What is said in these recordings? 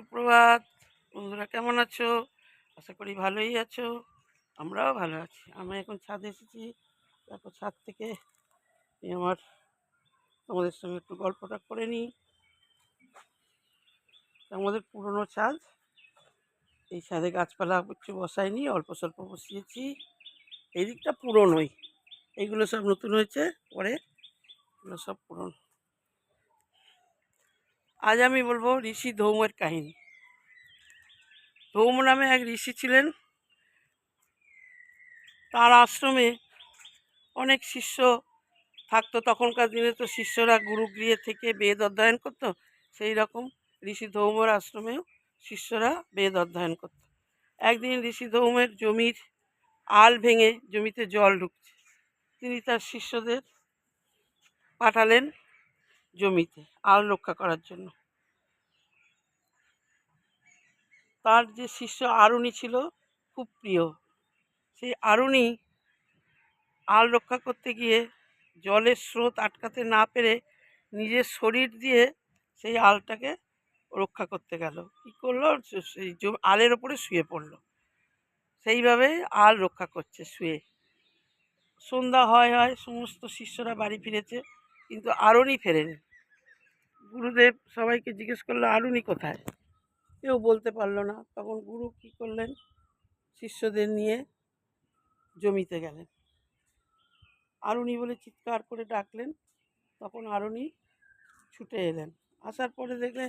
সুপ্রভাত বন্ধুরা, কেমন আছো? আশা করি ভালোই আছো। আমরাও ভালো আছি। আমি এখন ছাদে এসেছি। তারপর ছাদ থেকে আমার তোমাদের সঙ্গে একটু গল্পটা করে নিই। আমাদের পুরনো ছাদ, এই ছাদে গাছপালা কিছু বসাইনি, অল্প স্বল্প বসিয়েছি। এই দিকটা পুরনোই, এইগুলো সব নতুন হয়েছে পরে, এগুলো সব পুরনো। আজ আমি বলবো ঋষি ধৌমের কাহিনী। ধৌম নামে এক ঋষি ছিলেন। তার আশ্রমে অনেক শিষ্য থাকতো। তখনকার দিনে তো শিষ্যরা গুরুগৃহে থেকে বেদ অধ্যয়ন করতো। সেই রকম ঋষি ধৌমের আশ্রমেও শিষ্যরা বেদ অধ্যয়ন করত। একদিন ঋষি ধৌমের জমির আল ভেঙে জমিতে জল ঢুকছে। তিনি তার শিষ্যদের পাঠালেন জমিতে আল রক্ষা করার জন্য। তার যে শিষ্য আরুণী ছিল, খুব প্রিয়। সেই আরুণী আল রক্ষা করতে গিয়ে জলের স্রোত আটকাতে না পেরে নিজের শরীর দিয়ে সেই আলটাকে রক্ষা করতে গেল। কী করলো? সেই আলের ওপরে শুয়ে পড়লো। সেইভাবে আল রক্ষা করছে শুয়ে। সন্ধ্যা হয় হয় সমস্ত শিষ্যরা বাড়ি ফিরেছে, কিন্তু আরুণী ফেরেনি। গুরুদেব সবাইকে জিজ্ঞেস করলো, আরুণী কোথায়? কেউ বলতে পারলো না। তখন গুরু কী করলেন? শিষ্যদের নিয়ে জমিতে গেলেন। আরুণী বলে চিৎকার করে ডাকলেন। তখন আরুণী ছুটে এলেন। আসার পরে দেখলে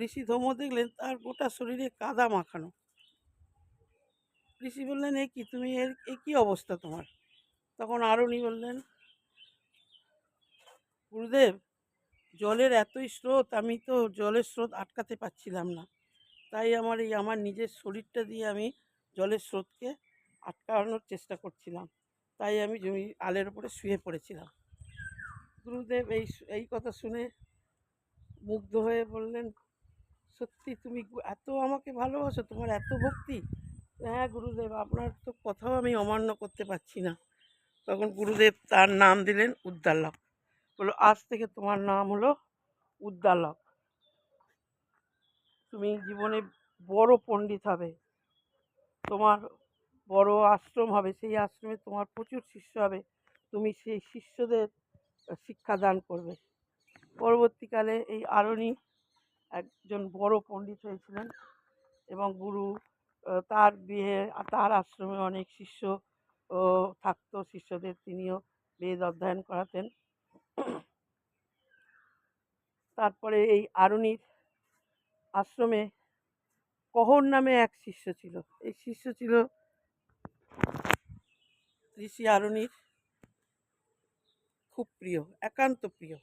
ঋষি ধৌম দেখলেন তার গোটা শরীরে কাদা মাখানো। ঋষি বললেন, এ কি তুমি, এ কী অবস্থা তোমার? তখন আরুণী বললেন, গুরুদেব, জলের এতই স্রোত, আমি তো জলের স্রোত আটকাতে পারছিলাম না। তাই আমার নিজের শরীরটা দিয়ে আমি জলের স্রোতকে আটকানোর চেষ্টা করছিলাম। তাই আমি জমি আলের ওপরে শুয়ে পড়েছিলাম। গুরুদেব এই কথা শুনে মুগ্ধ হয়ে বললেন, সত্যি তুমি এত আমাকে ভালোবাসো, তোমার এত ভক্তি? হ্যাঁ গুরুদেব, আপনার তো কথাও আমি অমান্য করতে পারছি না। তখন গুরুদেব তার নাম দিলেন উদ্দালক। বললো, আজ থেকে তোমার নাম হলো উদ্দালক। তুমি জীবনে বড় পণ্ডিত হবে, তোমার বড় আশ্রম হবে, সেই আশ্রমে তোমার প্রচুর শিষ্য হবে, তুমি সেই শিষ্যদের শিক্ষাদান করবে। পরবর্তীকালে এই আরুণী একজন বড় পণ্ডিত হয়েছিলেন এবং গুরু তার বিয়ে, তার আশ্রমে অনেক শিষ্য থাকতো। শিষ্যদের তিনিও বেদ অধ্যয়ন করাতেন। তারপরে এই আরুণীর আশ্রমে কহর নামে এক শিষ্য ছিল। এই শিষ্য ছিল ঋষি আরুণীর খুব প্রিয়, একান্ত প্রিয়।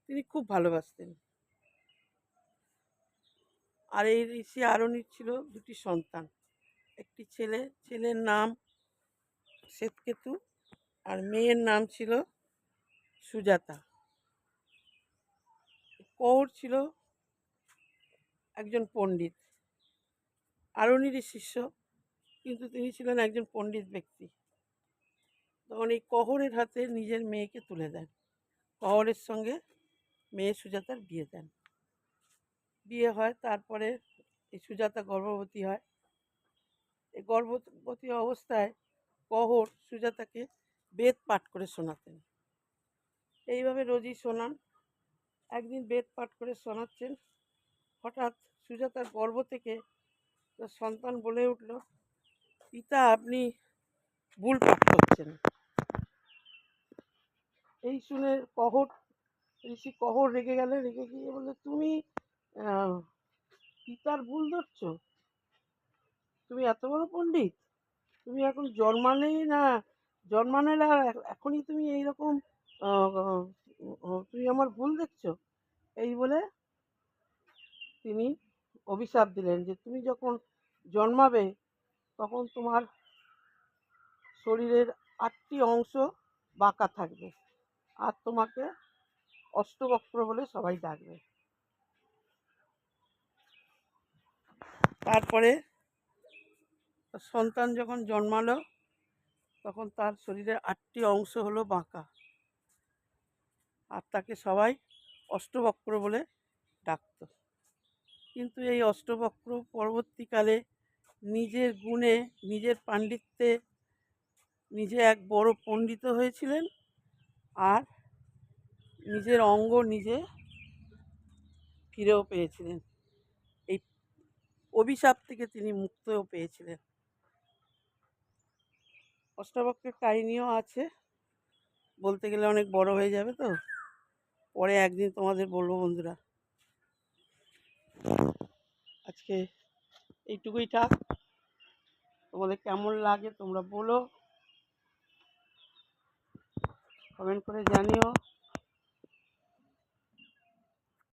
তিনি খুব ভালোবাসতেন। আর এই ঋষি আরুণীর ছিল দুটি সন্তান, একটি ছেলে, ছেলের নাম শ্বেতকেতু, আর মেয়ের নাম ছিল সুজাতা। কৌর ছিল একজন পণ্ডিত, আরুণীরই শিষ্য, কিন্তু তিনি ছিলেন একজন পণ্ডিত ব্যক্তি। তখন এই কহরের হাতে নিজের মেয়েকে তুলে দেন। কহরের সঙ্গে মেয়ে সুজাতার বিয়ে দেন। বিয়ে হয়, তারপরে এই সুজাতা গর্ভবতী হয়। এই গর্ভবতী অবস্থায় কহর সুজাতাকে বেদ পাঠ করে শোনাতেন। এইভাবে রোজই শোনান। একদিন বেদ পাঠ করে শোনাচ্ছেন, হঠাৎ সুজাতার গর্ভ থেকে তার সন্তান বলে উঠল, পিতা, আপনি ভুল পাঠ করছেন। এই শুনে ঋষি কহর রেগে গেলে, রেগে গিয়ে বললে, তুমি পিতার ভুল ধরছো? তুমি এত বড় পণ্ডিত, তুমি এখন জন্মালে না এখনই তুমি এইরকম তুমি আমার ভুল দেখছো? এই বলে তিনি অভিশাপ দিলেন যে তুমি যখন জন্মাবে তখন তোমার শরীরের 8টি অংশ বাঁকা থাকবে, আর তোমাকে অষ্টবক্র বলে সবাই ডাকবে। তারপরে সন্তান যখন জন্মালো তখন তার শরীরের 8টি অংশ হলো বাঁকা, আর তাকে সবাই অষ্টবক্র বলে ডাকত। কিন্তু এই অষ্টবক্র পরবর্তীকালে নিজের গুণে, নিজের পাণ্ডিত্যে নিজে এক বড় পণ্ডিত হয়েছিলেন, আর নিজের অঙ্গ নিজে ফিরেও পেয়েছিলেন। এই অভিশাপ থেকে তিনি মুক্তও পেয়েছিলেন। অষ্টাবক্রের কাহিনীও আছে, বলতে গেলে অনেক বড় হয়ে যাবে, তো পরে একদিন তোমাদের বলবো বন্ধুরা। আজকে এইটুকুই থাক। তোমাদের কেমন লাগে তোমরা বলো, কমেন্ট করে জানিও।